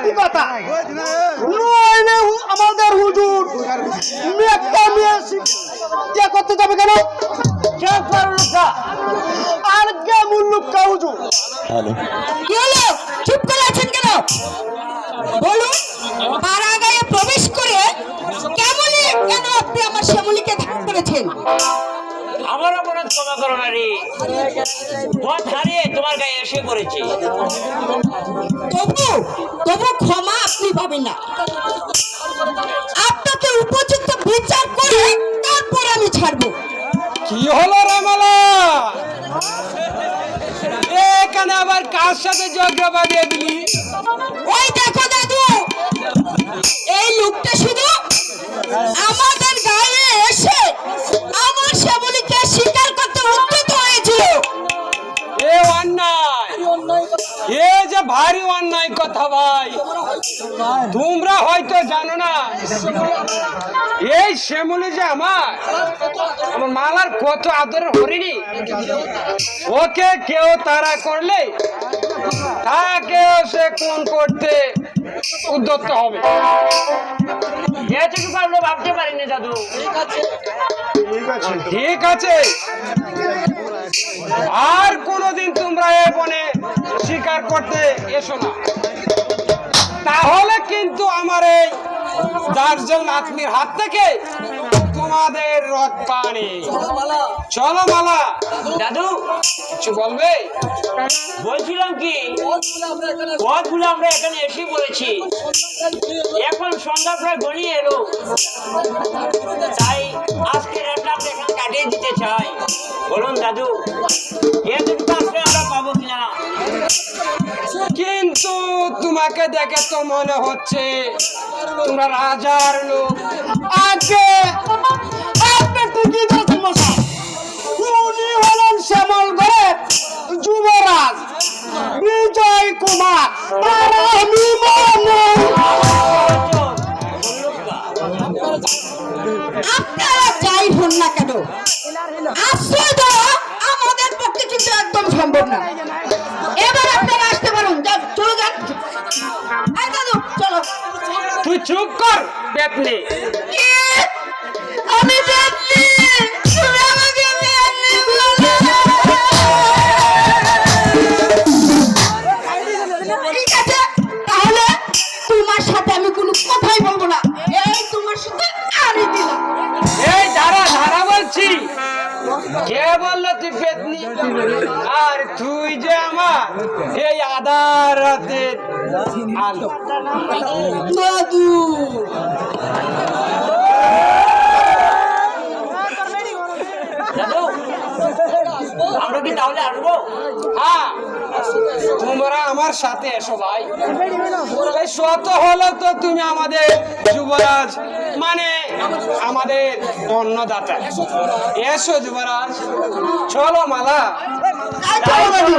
কি কথা নইলে আমাদের হুজুর একটা মেয়ে শিক্ষা করতে যাবে কেন? আর কেমন লোকটা হুজুর? কি হলো? চুপ করে আছেন কেন? বলুন, পাড়াগাঁয়ে প্রবেশ করে কেন আপনি আমার শ্যামলীকে ধারণ করেছেন? আমার অপরাধ ক্ষমা করো না রে, পথ হারিয়ে তোমার গায়ে এসে পড়েছি। তবু ক্ষমা আপনি পাবেন না। আপনাকে উপযুক্ত বিচার করে তারপর আমি ছাড়বো। কি হলো রামালা? এখানে আবার কার সাথে ঝগড়া বাঁধিয়ে দিলি? ওই দেখো দাদু, এই লোকটা শুধু আমাদের গায়ে এসে আমার শ্যামলীকে স্বীকার করতে উদ্যত হয়েছিল। এ অন্যায়, এ যে ভারী অন্যায় কথা ভাই। তোমরা হয়তো জানো না, এই শ্যামলী যে আমার মালার কত আদরের হরিণী। ওকে কেউ তাড়া করলে তাকেও সে কোন করতে উদ্যত হবে। এটুকু পারলো ভাবতে পারিনি দাদু। ঠিক আছে, আর কোনদিন তোমরা এ বনে শিকার করতে এসো না, তাহলে কিন্তু আমার এই দার্জল নাতনির হাত থেকে তোমাদের রক্ষা নেই। চলো মালা। দাদু কিছু বলবে? বলছিলাম কি, পথগুলো আমরা এখানে এসে পড়েছি, এখন সন্ধ্যা প্রায় গড়িয়ে এলো, তাই আজকে রাতটা এখানে কাটিয়ে দিতে চাই। বলুন দাদু, এটুকু আসলে আমরা পাবো কিনা? কিন্তু তোমাকে দেখে তো মনে হচ্ছে তোমরা রাজার লোক। আগে আপনি ঠিকই বলছেন মশাই, উনি হলেন শ্যামলগড়ের যুবরাজ বিজয় কুমার। আর আমি আপনারা যাই হন না কেন, আশ্রয় দেওয়া আমাদের পক্ষে কিন্তু একদম সম্ভব না। এবার আপনারা আসতে পারুন, চলে যান। এই দাদু চলো। তুই চুপ কর পেতনি। আমি পেতনি? তুমি আমাকে পেতনি বলো? ঠিক আছে, তাহলে তোমার সাথে আমি কোনো কথাই বলবো না। এই তোমার সাথে আরে দিলাম। এই ধারা ধারা বলছি, কে বললো তুই পেতনি? আর তুই যে আমার এই আধার রাতের আলো। দাদু দাদু, আমরা কি তাহলে আসবো? হ্যাঁ, তোমরা আমার সাথে এসো ভাই। এই শত হলো তো তুমি আমাদের যুবরাজ, মানে আমাদের অন্নদাতা। এসো যুবরাজ, চলো মালা। দাদু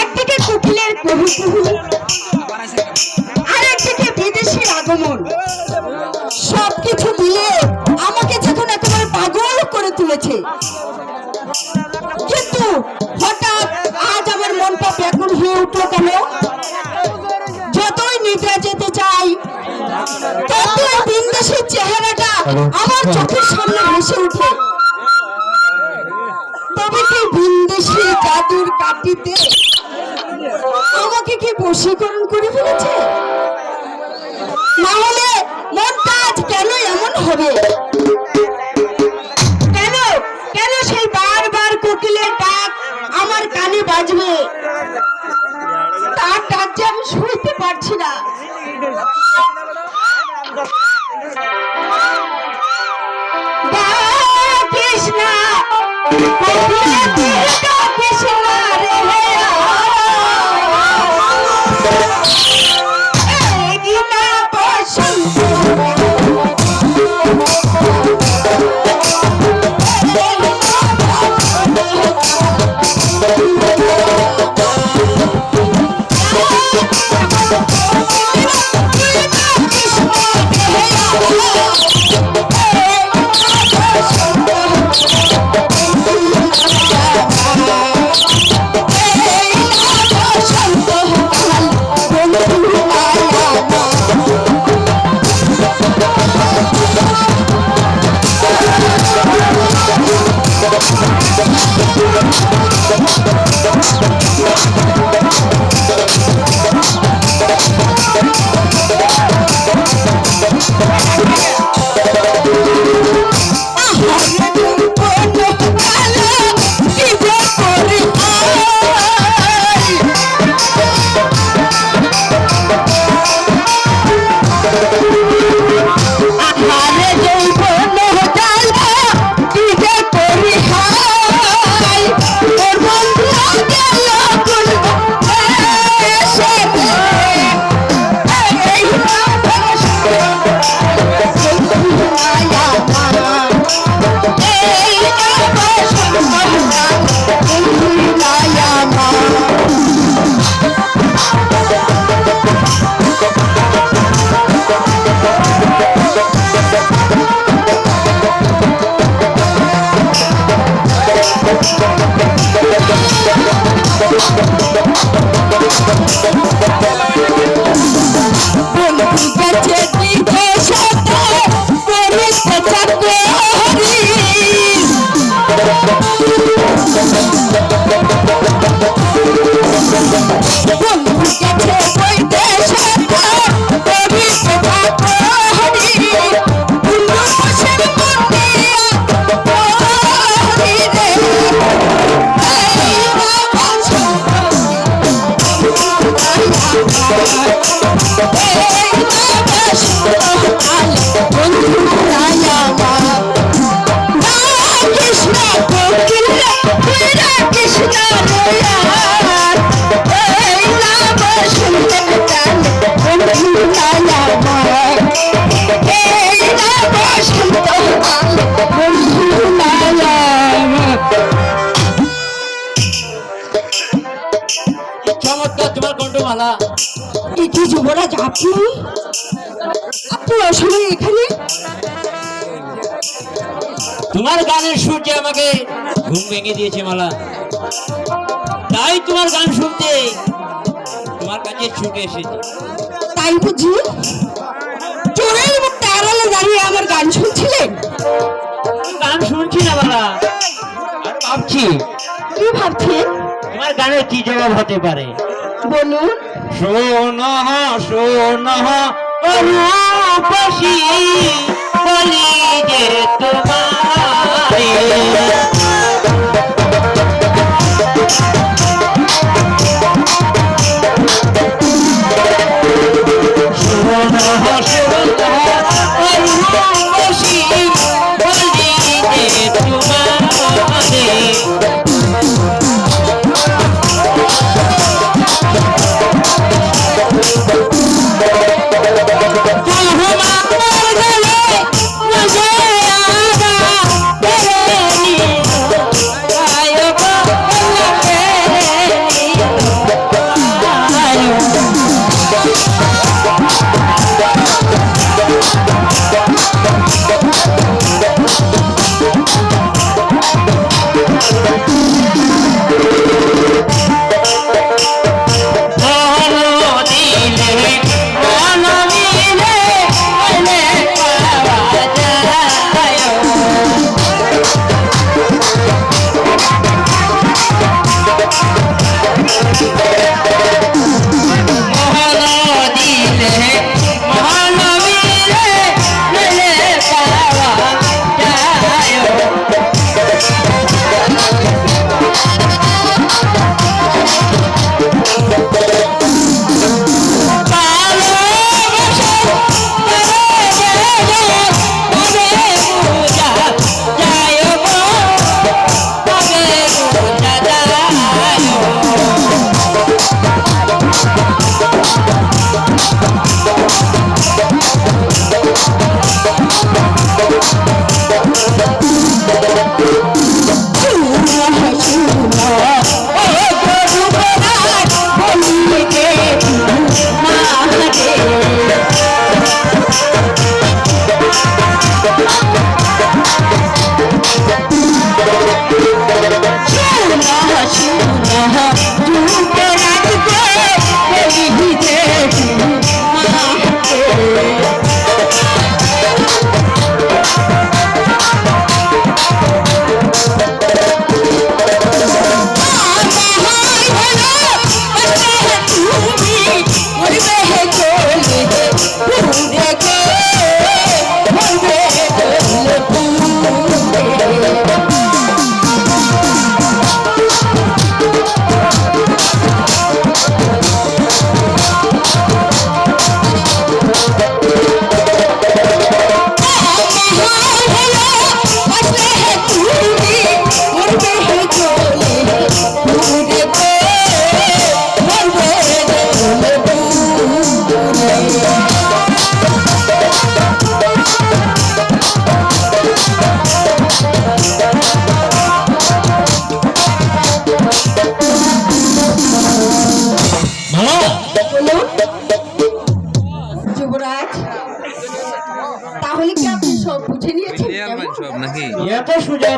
একদিকে কুকিলের কুহু কুহু, আরেকদিকে বিদেশির আগমন, সবকিছু মিলে আমাকে যখন একেবারে পাগল করে তুলেছে। কিন্তু হঠাৎ আজ আমার মনটা ব্যাকুল হয়ে উঠলো কেন? যতই নিদ্রা যেতে চাই, ততই বিন্দেশির চেহারাটা আমার চোখের সামনে ভেসে উঠে। তবে কি বিন্দেশি জাদুর কাঠিতে আমাকে কি বশীকরণ করে ফেলেছে? না হলে মনটা আজ কেন এমন হবে? কেন কেন সেই বারবার কোকিলের ডাক আমার কানে বাজবে? তার ডাক যে আমি শুনতে পারছি না। কৃষ্ণা কৃষ্ণা রে চমৎকার তোমার কণ্ঠমালা। এই যে যুবরাজ আপনি আপনি অসময়ে এখানে? তোমার গানের সুরটি আমাকে ঘুম ভেঙে দিয়েছে মালা, তাই তোমার গান শুনতে তোমার কাছে ছুটে এসেছি। তাই বুঝি চোরের মুখে আড়ালে দাঁড়িয়ে আমার গান শুনছিলেন? গান শুনছি না মালা, আর ভাবছি কি ভাবছেন? তোমার গানের কি জবাব হতে পারে। বলুন। শোনো শোনো রূপসী বলি যে তোমারে, শোনো শোনো রূপসী বলি যে তোমারে,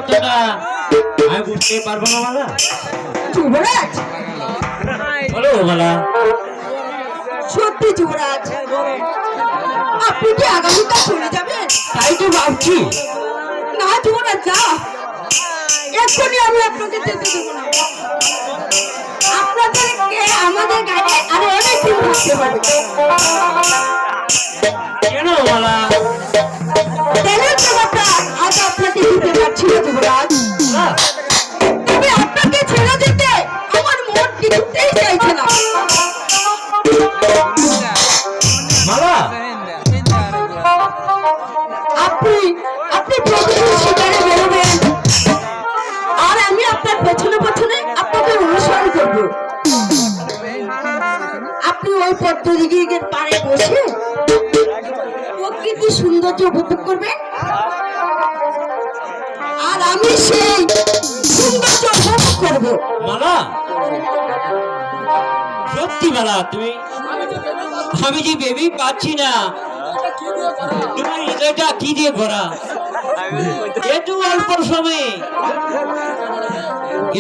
অর্থটা আমি বুঝতে পারবো না মালা। যুবরাজ, বলো মালা। সত্যি যুবরাজ, আপনি কি আগামীকাল চলে যাবেন? তাই তো ভাবছি। না যুবরাজ, যা, এক্ষুনি আমি আপনাকে যেতে দেবো না। আপনাদেরকে আমাদের গাড়ি আরো অনেকদিন থাকতে পারবে। কেন মালা? তেলের জবাবটা আজ আপনাকে দিতে পারছি না যুবরাজ। তবে আপনাকে ছেড়ে দিতে আমার মন কিছুতেই চাইছে না। মালা, আপনি আপনি প্রতিদিন শিকারে বেরোবেন, আর আমি আপনার পেছনে পেছনে আপনাকে অনুসরণ করব। আপনি ওই পদ্মদিঘির পাড়ে বসে প্রকৃতি সৌন্দর্য উপভোগ করবেন, আর আমি সেই সৌন্দর্য উপভোগ করব। মালা, সত্যি মালা, আমি যে ভেবেই পাচ্ছি না তোমার হৃদয়টা কি দিয়ে ভরা। এত অল্প সময়ে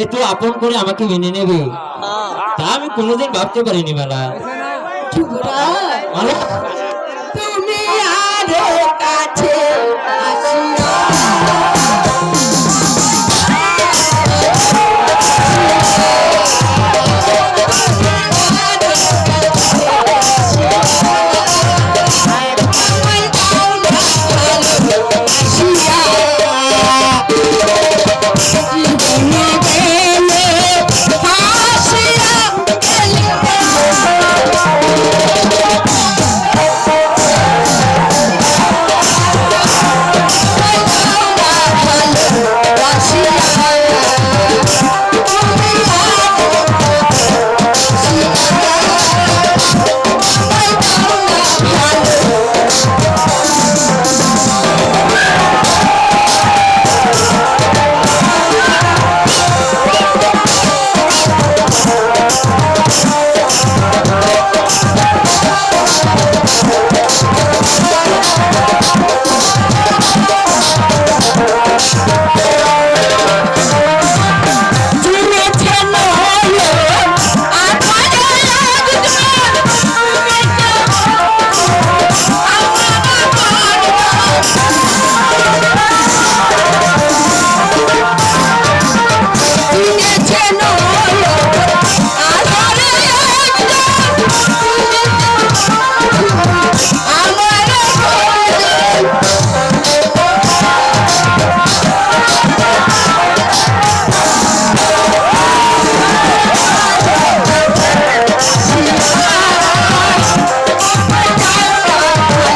এত আপন করে আমাকে মেনে নেবে তা আমি কোনোদিন ভাবতে পারিনি মালা। যুবরাজ, মালা,